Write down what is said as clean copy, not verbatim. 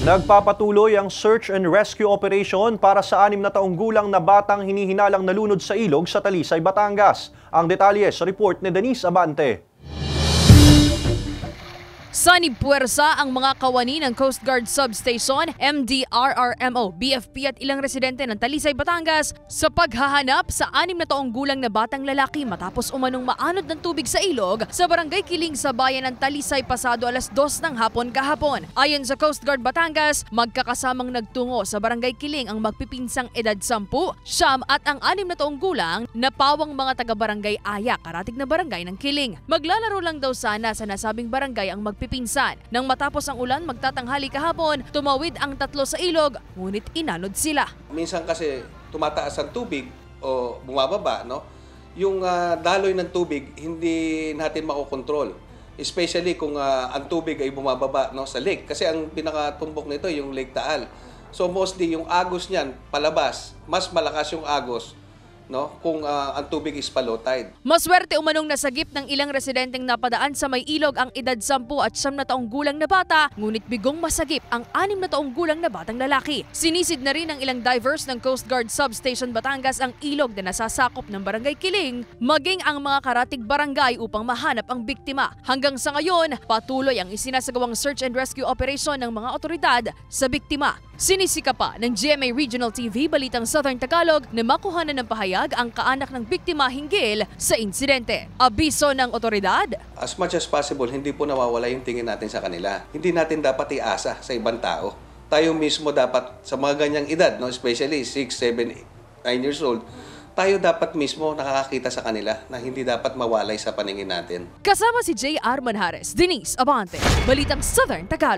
Nagpapatuloy ang search and rescue operation para sa 6 na taong gulang na batang hinihinalang nalunod sa ilog sa Talisay, Batangas. Ang detalye sa report ni Denise Abante. Sanib puwersa ang mga kawani ng Coast Guard Substation, MDRRMO, BFP at ilang residente ng Talisay, Batangas sa paghahanap sa 6 na taong gulang na batang lalaki matapos umanong maanod ng tubig sa ilog sa Barangay Kiling sa bayan ng Talisay pasado alas 2 ng hapon kahapon. Ayon sa Coast Guard Batangas, magkakasamang nagtungo sa Barangay Kiling ang magpipinsang edad 10, 9 at ang 6 na taong gulang na pawang mga taga-barangay Aya, karatig na barangay ng Kiling. Maglalaro lang daw sana sa nasabing barangay ang magpipinsan. Nang matapos ang ulan magtatanghali kahapon, tumawid ang 3 sa ilog, ngunit inanod sila. Minsan kasi tumataas ang tubig o bumababa, no? Yung daloy ng tubig hindi natin makokontrol. Especially kung ang tubig ay bumababa, no, sa lake. Kasi ang pinakatumbok nito yung Lake Taal. So mostly yung agos niyan palabas, mas malakas yung agos, no, kung ang tubig is pa low tide. Maswerte umanong nasagip ng ilang residenteng napadaan sa may ilog ang edad 10 at 9 na taong gulang na bata, ngunit bigong masagip ang 6 na taong gulang na batang lalaki. Sinisid na rin ng ilang divers ng Coast Guard Substation Batangas ang ilog na nasasakop ng Barangay Kiling, maging ang mga karatig barangay upang mahanap ang biktima. Hanggang sa ngayon, patuloy ang isinasagawang search and rescue operation ng mga otoridad sa biktima. Sinisika pa ng GMA Regional TV Balitang Southern Tagalog na makuhanan ng pahayag ang kaanak ng biktima hinggil sa insidente. Abiso ng otoridad, As much as possible, hindi po nawawala yung tingin natin sa kanila. Hindi natin dapat iasa sa ibang tao. Tayo mismo dapat sa mga ganyang edad, no, especially 6, 7, 9 years old, tayo dapat mismo nakakakita sa kanila na hindi dapat mawalay sa paningin natin. kasama si J.R. Manjares, Denise Abante, Balitang Southern Tagalog.